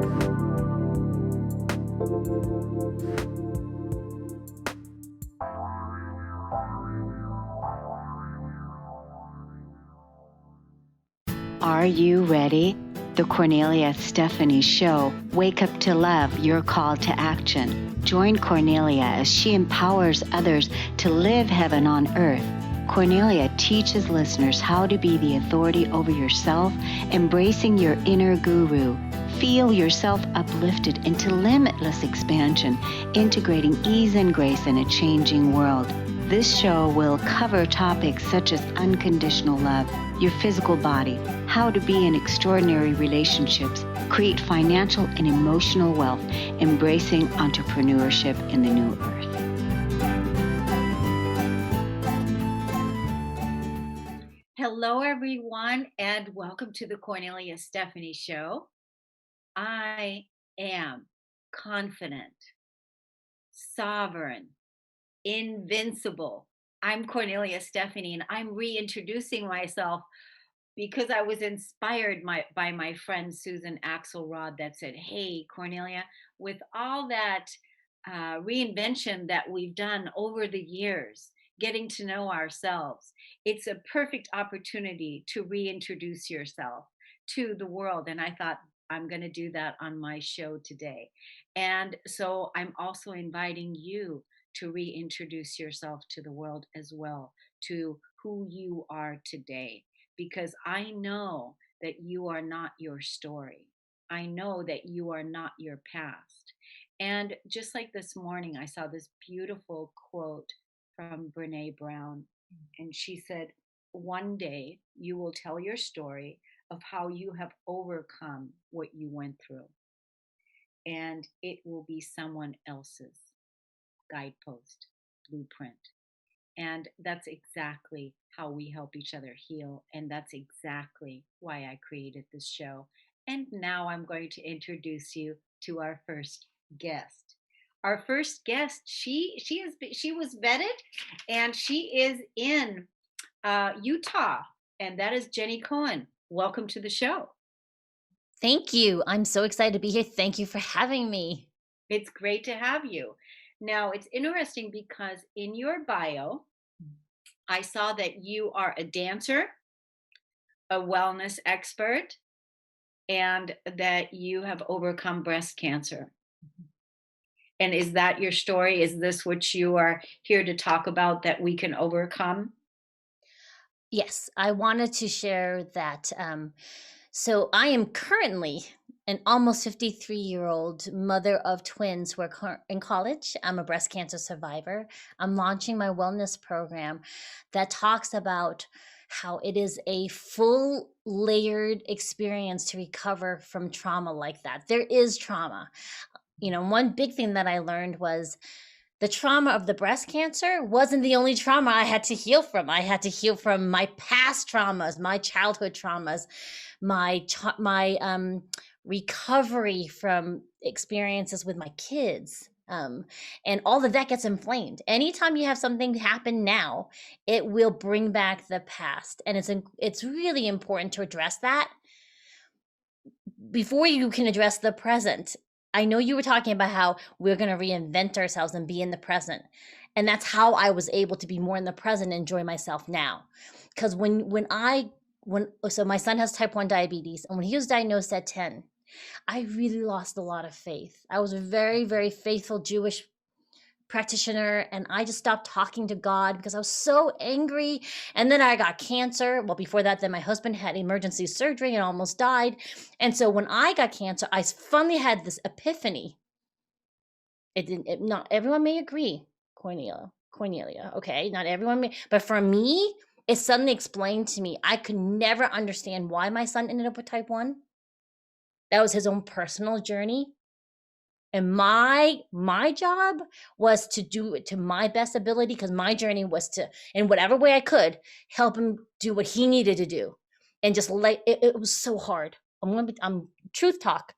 Are you ready? The Kornelia Stephanie Show. Wake up to love, your call to action. Join Cornelia as she empowers others to live heaven on earth. Cornelia teaches listeners how to be the authority over yourself, embracing your inner guru. Feel yourself uplifted into limitless expansion, integrating ease and grace in a changing world. This show will cover topics such as unconditional love, your physical body, how to be in extraordinary relationships, create financial and emotional wealth, embracing entrepreneurship in the new earth. Hello, everyone, and welcome to the Kornelia Stephanie Show. I am confident, sovereign, invincible. I'm Kornelia Stephanie, and I'm reintroducing myself because I was inspired by my friend Susan Axelrod that said, hey, Cornelia, with all that reinvention that we've done over the years, getting to know ourselves, it's a perfect opportunity to reintroduce yourself to the world. And I thought, I'm going to do that on my show today. And so I'm also inviting you to reintroduce yourself to the world as well, to who you are today. Because I know that you are not your story. I know that you are not your past. And just like this morning, I saw this beautiful quote from Brene Brown. And she said, one day you will tell your story of how you have overcome what you went through. And it will be someone else's guidepost, blueprint. And that's exactly how we help each other heal. And that's exactly why I created this show. And now I'm going to introduce you to our first guest. Our first guest, she was vetted, and she is in Utah, and that is Jenny Cohen. Welcome to the show. Thank you. I'm so excited to be here. Thank you for having me. It's great to have you. Now, it's interesting because in your bio, I saw that you are a dancer, a wellness expert, and that you have overcome breast cancer. And is that your story? Is this what you are here to talk about, that we can overcome? Yes, I wanted to share that. So I am currently an almost 53-year-old mother of twins who are in college. I'm a breast cancer survivor. I'm launching my wellness program that talks about how it is a full layered experience to recover from trauma like that. There is trauma. One big thing that I learned was the trauma of the breast cancer wasn't the only trauma I had to heal from. I had to heal from my past traumas, my childhood traumas, my recovery from experiences with my kids. And all of that gets inflamed. Anytime you have something happen now, it will bring back the past. And it's really important to address that before you can address the present. I know you were talking about how we're going to reinvent ourselves and be in the present. And that's how I was able to be more in the present and enjoy myself now. Because so my son has type 1 diabetes, and when he was diagnosed at 10, I really lost a lot of faith. I was a very, very faithful Jewish practitioner, and I just stopped talking to God because I was so angry. And then I got cancer. Well, before that, then my husband had emergency surgery and almost died. And so when I got cancer, I finally had this epiphany. Not everyone may agree, Cornelia. Okay, not everyone may, but for me, it suddenly explained to me. I could never understand why my son ended up with type 1. That was his own personal journey. And my job was to do it to my best ability, because my journey was to, in whatever way I could, help him do what he needed to do. And just it was so hard. I'm truth talk,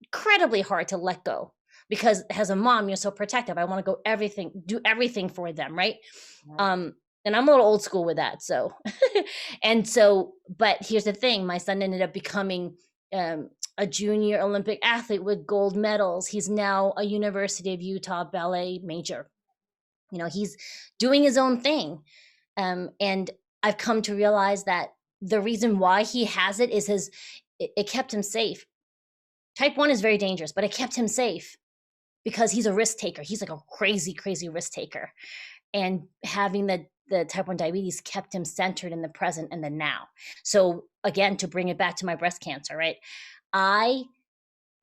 incredibly hard to let go, because as a mom, you're so protective. I want to do everything for them, right? And I'm a little old school with that. So, but here's the thing: my son ended up becoming a junior Olympic athlete with gold medals. He's now a University of Utah ballet major. He's doing his own thing. And I've come to realize that the reason why he has it is it kept him safe. Type 1 is very dangerous, but it kept him safe because he's a risk taker. He's like a crazy, crazy risk taker. And having the type 1 diabetes kept him centered in the present and the now. So again, to bring it back to my breast cancer, right? I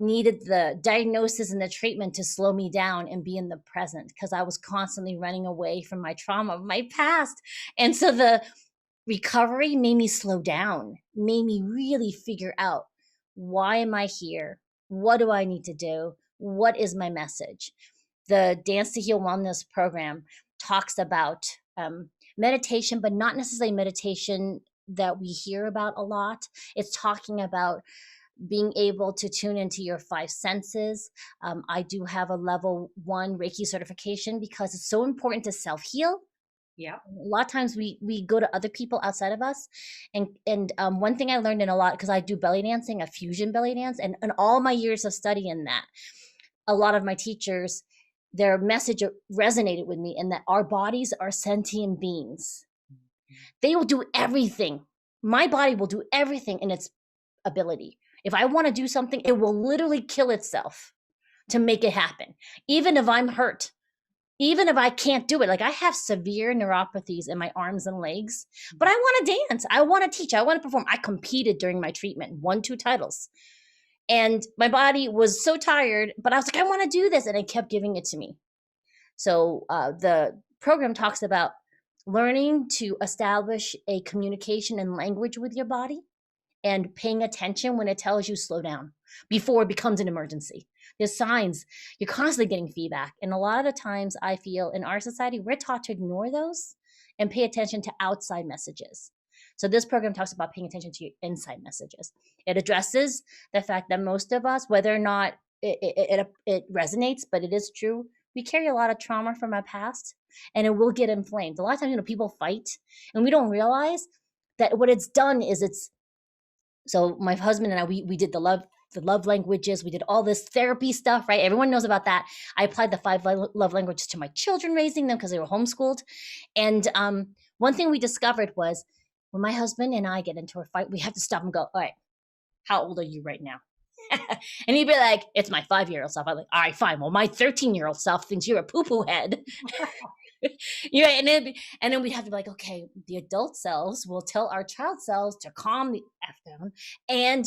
needed the diagnosis and the treatment to slow me down and be in the present because I was constantly running away from my trauma of my past. And so the recovery made me slow down, made me really figure out, why am I here? What do I need to do? What is my message? The Dance to Heal Wellness program talks about meditation, but not necessarily meditation that we hear about a lot. It's talking about being able to tune into your 5 senses. I do have a level 1 Reiki certification because it's so important to self-heal. Yeah. A lot of times we go to other people outside of us. And one thing I learned in a lot, because I do belly dancing, a fusion belly dance, and all my years of study in that, a lot of my teachers, their message resonated with me in that our bodies are sentient beings. They will do everything. My body will do everything in its ability. If I want to do something, it will literally kill itself to make it happen. Even if I'm hurt, even if I can't do it. Like I have severe neuropathies in my arms and legs, but I want to dance. I want to teach. I want to perform. I competed during my treatment, won 2 titles. And my body was so tired, but I was like, I want to do this. And it kept giving it to me. So the program talks about learning to establish a communication and language with your body and paying attention when it tells you slow down before it becomes an emergency. There's signs. You're constantly getting feedback. And a lot of the times I feel in our society, we're taught to ignore those and pay attention to outside messages. So this program talks about paying attention to your inside messages. It addresses the fact that most of us, whether or not it resonates, but it is true, we carry a lot of trauma from our past and it will get inflamed. A lot of times, people fight and we don't realize that what it's done is so my husband and I, we did the love languages. We did all this therapy stuff, right? Everyone knows about that. I applied the 5 love languages to my children, raising them because they were homeschooled. And one thing we discovered was when my husband and I get into a fight, we have to stop and go, all right, how old are you right now? And he'd be like, it's my 5-year-old self. I'm like, all right, fine. Well, my 13-year-old self thinks you're a poo-poo head. And then we'd have to be like, okay, the adult selves will tell our child selves to calm the F down, and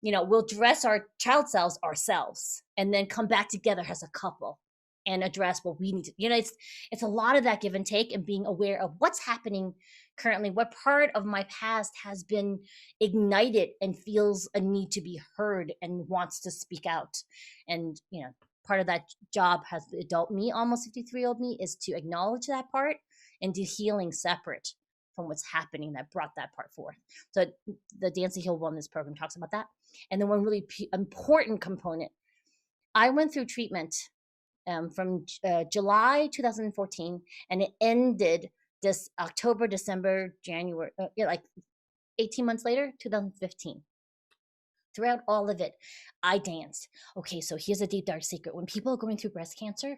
we'll dress our child selves ourselves and then come back together as a couple and address what we need to. It's a lot of that give and take and being aware of what's happening currently, what part of my past has been ignited and feels a need to be heard and wants to speak out. And part of that job has the adult me, almost 53-year-old me, is to acknowledge that part and do healing separate from what's happening that brought that part forth. So the Dance to Heal Wellness program talks about that. And then one really important component, I went through treatment from July 2014, and it ended this October, December, January, like 18 months later, 2015. Throughout all of it, I danced. Okay, so here's a deep, dark secret. When people are going through breast cancer,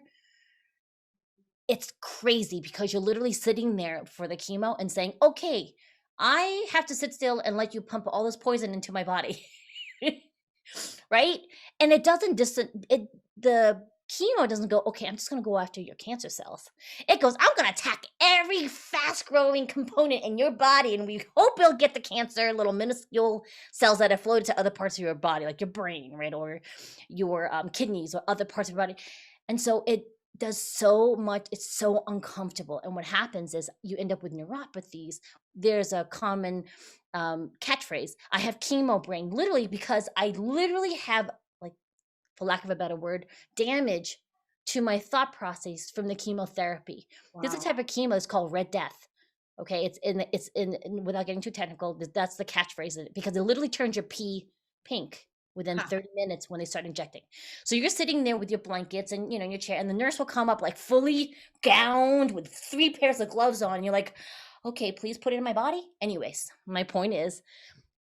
it's crazy because you're literally sitting there for the chemo and saying, okay, I have to sit still and let you pump all this poison into my body. Right? And it doesn't the chemo doesn't go, okay, I'm just going to go after your cancer cells. It goes, I'm going to attack every fast growing component in your body. And we hope it'll get the cancer, little minuscule cells that have floated to other parts of your body, like your brain, right? Or your kidneys or other parts of your body. And so it does so much. It's so uncomfortable. And what happens is you end up with neuropathies. There's a common catchphrase. I have chemo brain, literally, because I literally have, like, for lack of a better word, damage to my thought process from the chemotherapy. Wow. There's a type of chemo that's called red death. Okay, it's in without getting too technical, that's the catchphrase in it, because it literally turns your pee pink within 30 minutes when they start injecting. So you're sitting there with your blankets and in your chair, and the nurse will come up like fully gowned with 3 pairs of gloves on. And you're like, okay, please put it in my body. Anyways, my point is,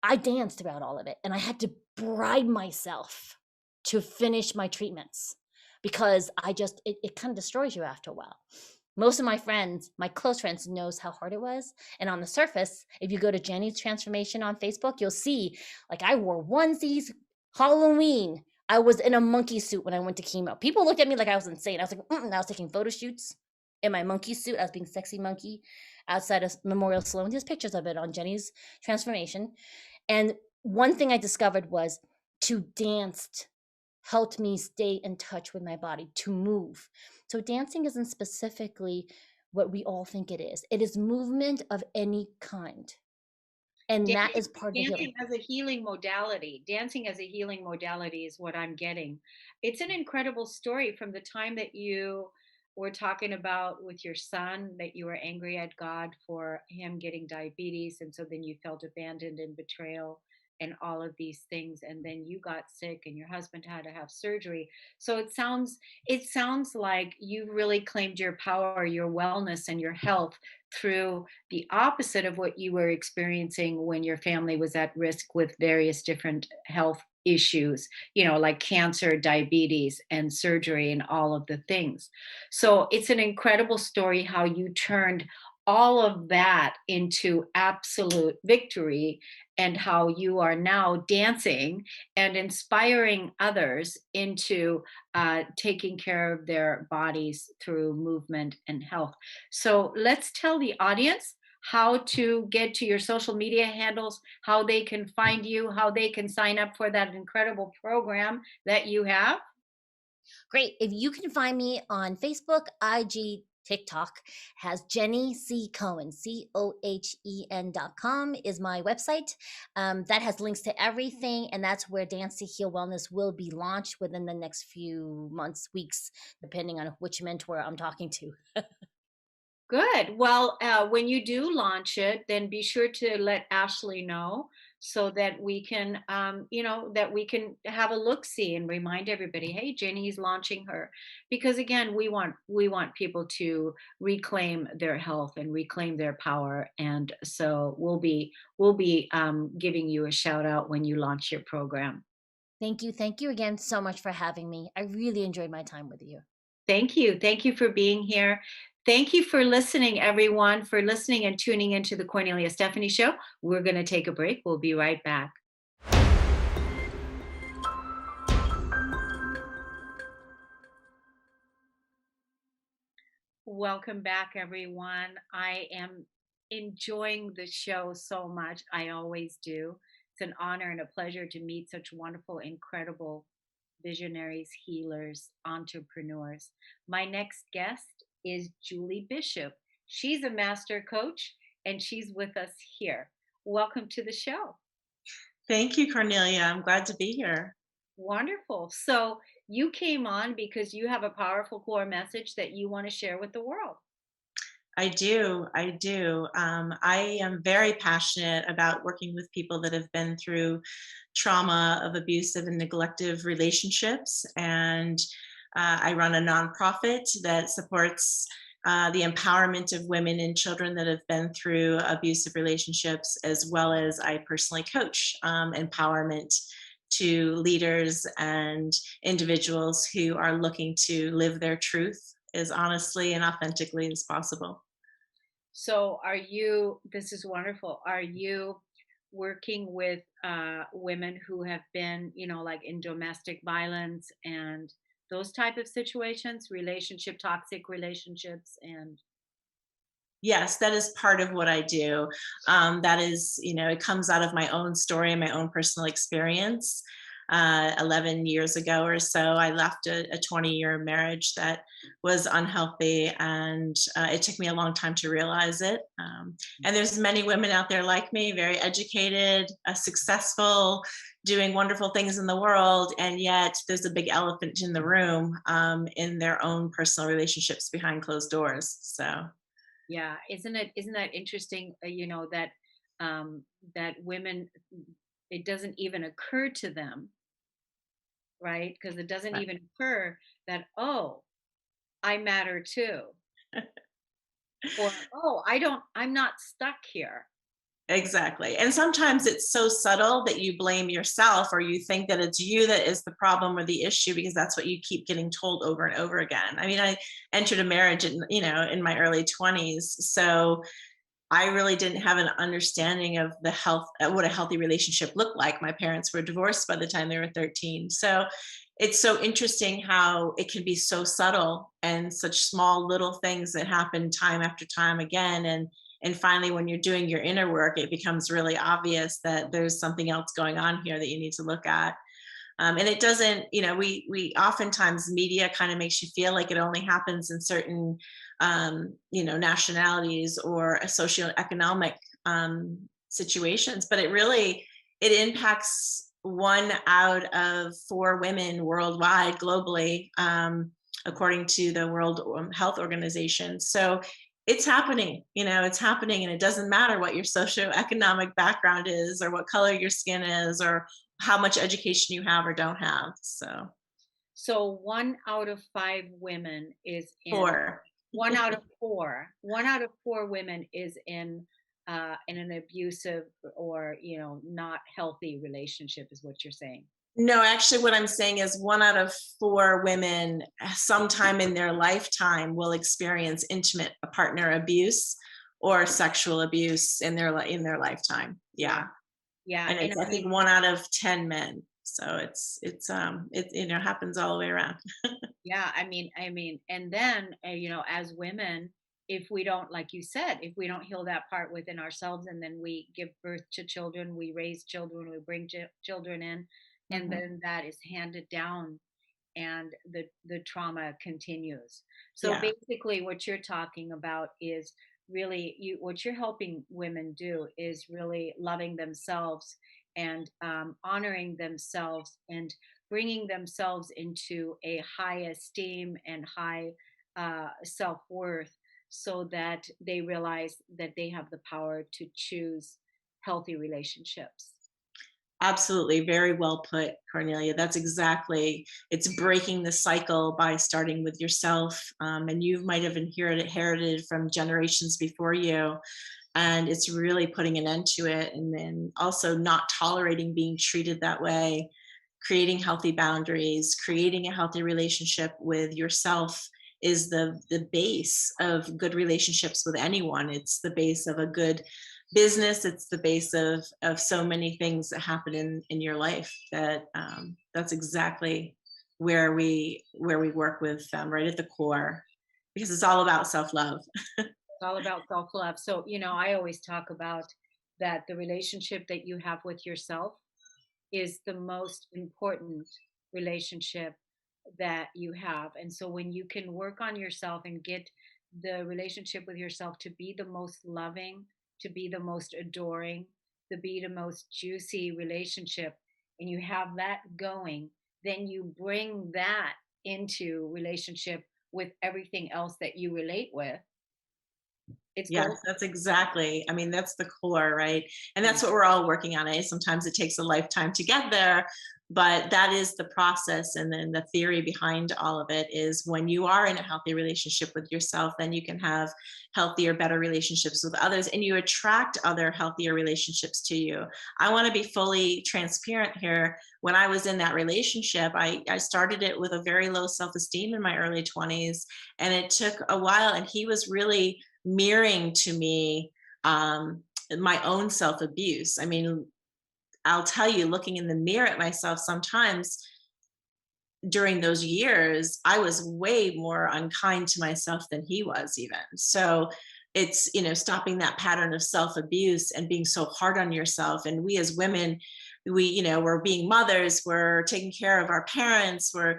I danced throughout all of it, and I had to bribe myself to finish my treatments because it kind of destroys you after a while. Most of my friends, my close friends, knows how hard it was. And on the surface, if you go to Jenny's transformation on Facebook, you'll see like I wore onesies, Halloween. I was in a monkey suit when I went to chemo. People looked at me like I was insane. I was like, I was taking photo shoots in my monkey suit. I was being sexy monkey outside of Memorial Sloan. There's pictures of it on Jenny's transformation. And one thing I discovered was to dance helped me stay in touch with my body, to move. So dancing isn't specifically what we all think it is. It is movement of any kind. And that Dancing is part of the healing. dancing as a healing modality. Dancing as a healing modality is what I'm getting. It's an incredible story from the time that you were talking about with your son that you were angry at God for him getting diabetes, and so then you felt abandoned and betrayal and all of these things, and then you got sick and your husband had to have surgery. So it sounds like you really claimed your power, your wellness and your health through the opposite of what you were experiencing when your family was at risk with various different health issues, like cancer, diabetes, and surgery, and all of the things. So it's an incredible story how you turned all of that into absolute victory, and how you are now dancing and inspiring others into taking care of their bodies through movement and health. So let's tell the audience how to get to your social media handles, how they can find you, how they can sign up for that incredible program that you have. Great. If you can find me on Facebook, IG, TikTok, has Jenny C. Cohen, COHEN.com is my website. That has links to everything. And that's where Dance to Heal Wellness will be launched within the next few months, weeks, depending on which mentor I'm talking to. Good. Well, when you do launch it, then be sure to let Ashley know so that we can, that we can have a look see and remind everybody, hey, Jenny's launching her, because again, we want people to reclaim their health and reclaim their power, and so we'll be giving you a shout out when you launch your program. Thank you. Thank you again so much for having me. I really enjoyed my time with you. Thank you. Thank you for being here. Thank you for listening, everyone, for listening and tuning into the Cornelia Stephanie Show. We're going to take a break. We'll be right back. Welcome back, everyone. I am enjoying the show so much. I always do. It's an honor and a pleasure to meet such wonderful, incredible visionaries, healers, entrepreneurs. My next guest is Julie Bishop. She's a master coach and she's with us here. Welcome to the show. Thank you, Cornelia. I'm glad to be here. Wonderful. So, you came on because you have a powerful core message that you want to share with the world. I do. I do. I am very passionate about working with people that have been through trauma of abusive and neglective relationships. And I run a nonprofit that supports the empowerment of women and children that have been through abusive relationships, as well as I personally coach empowerment to leaders and individuals who are looking to live their truth as honestly and authentically as possible. So, this is wonderful. Are you working with women who have been, like in domestic violence and those type of situations, toxic relationships, and Yes, that is part of what I do. That is, it comes out of my own story and my own personal experience. 11 years ago or so, I left a 20-year marriage that was unhealthy, and it took me a long time to realize it. And there's many women out there like me, very educated, successful, doing wonderful things in the world, and yet there's a big elephant in the room in their own personal relationships behind closed doors. So. yeah, isn't that interesting? That women, it doesn't even occur to them, right? Because it doesn't even occur that, oh, I matter too, or oh, I'm not stuck here. Exactly. And sometimes it's so subtle that you blame yourself, or you think that it's you that is the problem or the issue, because that's what you keep getting told over and over again. I mean, I entered a marriage in my early 20s. So I really didn't have an understanding of the health, what a healthy relationship looked like. My parents were divorced by the time they were 13. So it's so interesting how it can be so subtle and such small little things that happen time after time again. And finally, when you're doing your inner work, it becomes really obvious that there's something else going on here that you need to look at. And it doesn't, we oftentimes media kind of makes you feel like it only happens in certain, nationalities or a socioeconomic situations, but it impacts 1 out of 4 women worldwide, globally, according to the World Health Organization. So it's happening, it's happening, and it doesn't matter what your socioeconomic background is, or what color your skin is, or how much education you have or don't have. So So 1 out of 5 women is in four. 1 out of 4 women is in an abusive or not healthy relationship, is what you're saying. No, actually, what I'm saying is 1 out of 4 women sometime in their lifetime will experience intimate partner abuse or sexual abuse in their lifetime. Yeah. Yeah. Yeah, And and it's, I I think, mean, 1 out of 10 men. So it happens all the way around. yeah, I mean, and then as women, if we don't, like you said, if we don't heal that part within ourselves, and then we give birth to children, we raise children, we bring children in, and Mhm. then that is handed down, and the trauma continues. So Yeah. basically, what you're talking about is really what you're helping women do is really loving themselves and honoring themselves and bringing themselves into a high esteem and high self-worth, so that they realize that they have the power to choose healthy relationships. Absolutely. Very well put, Cornelia. That's exactly, it's breaking the cycle by starting with yourself. And you might have inherited from generations before you. And it's really putting an end to it. And then also not tolerating being treated that way, creating healthy boundaries, creating a healthy relationship with yourself is the base of good relationships with anyone. It's the base of a good business. It's the base of so many things that happen in your life. That's exactly where we work with them, right at the core, because it's all about self-love. It's all about self-love. So, I always talk about that the relationship that you have with yourself is the most important relationship that you have. And so when you can work on yourself and get the relationship with yourself to be the most loving, to be the most adoring, to be the most juicy relationship, and you have that going, then you bring that into relationship with everything else that you relate with. It's Yes, gold. that's exactly, I mean, that's the core, right? And Yeah. that's what we're all working on. Sometimes it takes a lifetime to get there, but that is the process. And then the theory behind all of it is, when you are in a healthy relationship with yourself, then you can have healthier, better relationships with others, and you attract other healthier relationships to you. I want to be fully transparent here. When I was in that relationship, I started it with a very low self-esteem in my early 20s, and it took a while, and he was really mirroring to me my own self abuse. I mean, I'll tell you, looking in the mirror at myself sometimes during those years, I was way more unkind to myself than he was, even. So it's, stopping that pattern of self abuse and being so hard on yourself. And we as women, we're being mothers, we're taking care of our parents, we're,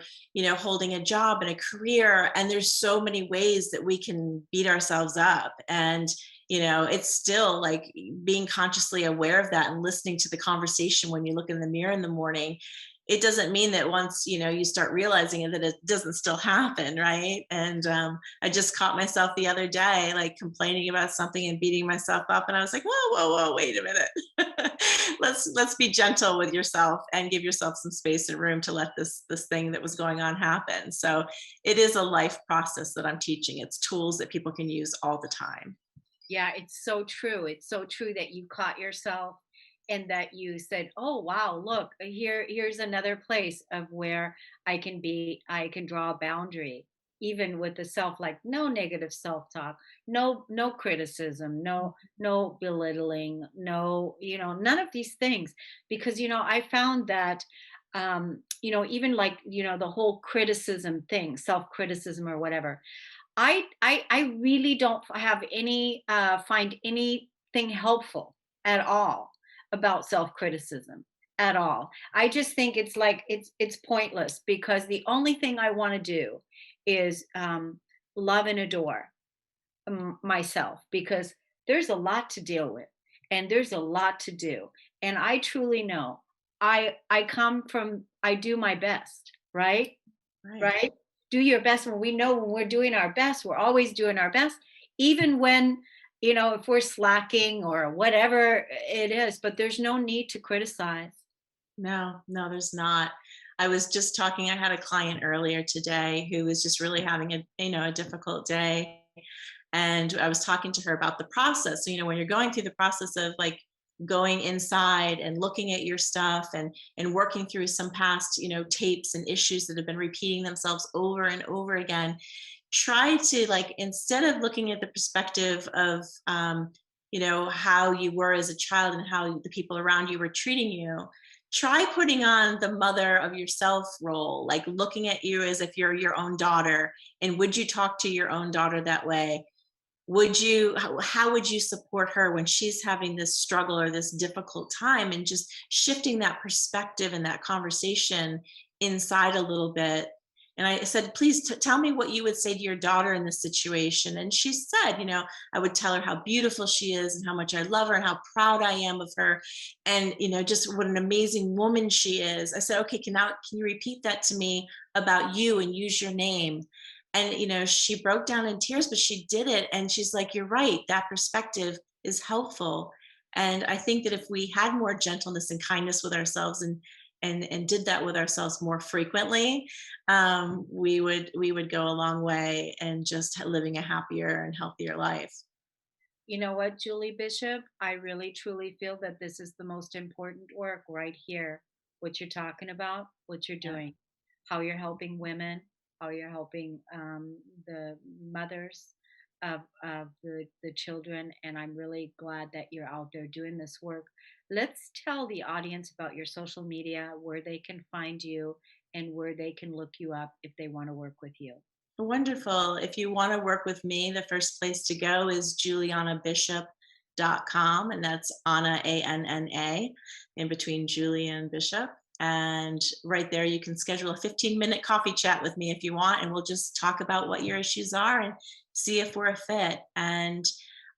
holding a job and a career. And there's so many ways that we can beat ourselves up. And, it's still like being consciously aware of that and listening to the conversation when you look in the mirror in the morning. It doesn't mean that once you start realizing it, that it doesn't still happen, right? And I just caught myself the other day, like, complaining about something and beating myself up, and I was like, whoa, whoa, whoa, wait a minute. Let's be gentle with yourself and give yourself some space and room to let this thing that was going on happen. So it is a life process that I'm teaching. It's tools that people can use all the time. Yeah, it's so true. It's so true that you caught yourself and that you said, "Oh, wow, look, here's another place of where I can draw a boundary." Even with the self, like no negative self-talk, no criticism, no belittling, no, none of these things. Because, I found that even like, the whole criticism thing, self-criticism or whatever, I really don't have any find anything helpful at all about self-criticism at all. I just think it's like it's pointless, because the only thing I want to do is love and adore myself, because there's a lot to deal with and there's a lot to do. And I truly know I do my best, right? Right. Right? Do your best. When we know when we're doing our best, we're always doing our best, even when, if we're slacking or whatever it is, but there's no need to criticize. No, no, there's not. I was just talking, I had a client earlier today who was just really having a difficult day. And I was talking to her about the process. So, when you're going through the process of like going inside and looking at your stuff and working through some past, tapes and issues that have been repeating themselves over and over again, try to, like, instead of looking at the perspective of how you were as a child and how the people around you were treating you, try putting on the mother of yourself role, like looking at you as if you're your own daughter. And would you talk to your own daughter that way? Would you, how would you support her when she's having this struggle or this difficult time, and just shifting that perspective and that conversation inside a little bit. And I said, please tell me what you would say to your daughter in this situation. And she said, I would tell her how beautiful she is and how much I love her and how proud I am of her. And, just what an amazing woman she is. I said, okay, can you repeat that to me about you and use your name? And, she broke down in tears, but she did it. And she's like, you're right. That perspective is helpful. And I think that if we had more gentleness and kindness with ourselves, and did that with ourselves more frequently, we would go a long way in just living a happier and healthier life. You know what, Julie Bishop? I really truly feel that this is the most important work right here. What you're talking about, what you're Yeah. doing, how you're helping women, how you're helping the mothers of the children. And I'm really glad that you're out there doing this work. Let's tell the audience about your social media, where they can find you, and where they can look you up if they want to work with you. Wonderful. If you want to work with me, the first place to go is julianabishop.com, and that's Anna, ANNA, in between Julie and Bishop. And right there, you can schedule a 15-minute coffee chat with me if you want, and we'll just talk about what your issues are and see if we're a fit. And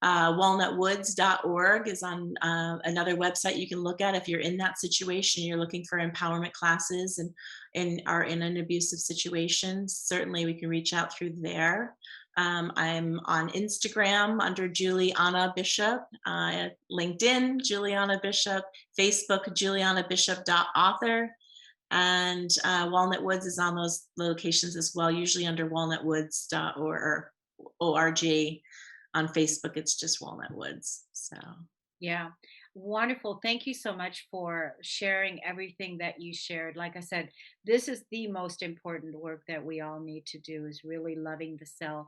walnutwoods.org is on another website you can look at if you're in that situation, you're looking for empowerment classes and are in an abusive situation. Certainly we can reach out through there. I'm on Instagram under Juliana Bishop, LinkedIn, Juliana Bishop, Facebook, julianabishop.author. And Walnut Woods is on those locations as well, usually under walnutwoods.org. On Facebook, it's just Walnut Woods. So, Yeah, wonderful. Thank you so much for sharing everything that you shared. Like I said, this is the most important work that we all need to do, is really loving the self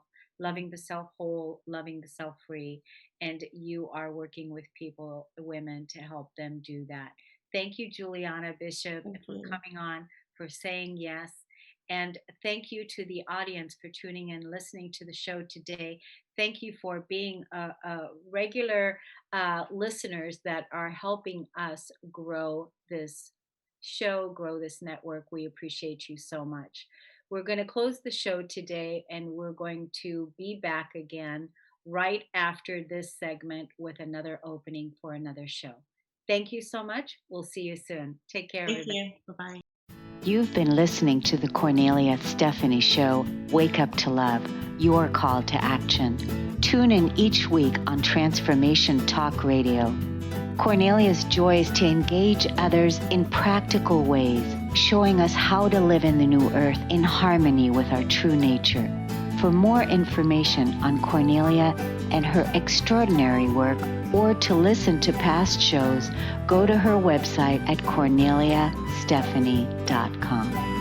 whole, loving the self free. And you are working with people, women, to help them do that. Thank you, Juliana Bishop, thank for you. coming on, for saying yes. And thank you to the audience for tuning in, listening to the show today. Thank you for being a regular listeners that are helping us grow this show, grow this network. We appreciate you so much. We're going to close the show today, and we're going to be back again right after this segment with another opening for another show. Thank you so much. We'll see you soon. Take care, Thank everybody. you. Bye-bye. You've been listening to the Kornelia Stephanie Show, Wake Up to Love, your call to action. Tune in each week on Transformation Talk Radio. Cornelia's joy is to engage others in practical ways, showing us how to live in the new earth in harmony with our true nature. For more information on Cornelia and her extraordinary work, or to listen to past shows, go to her website at corneliastephanie.com.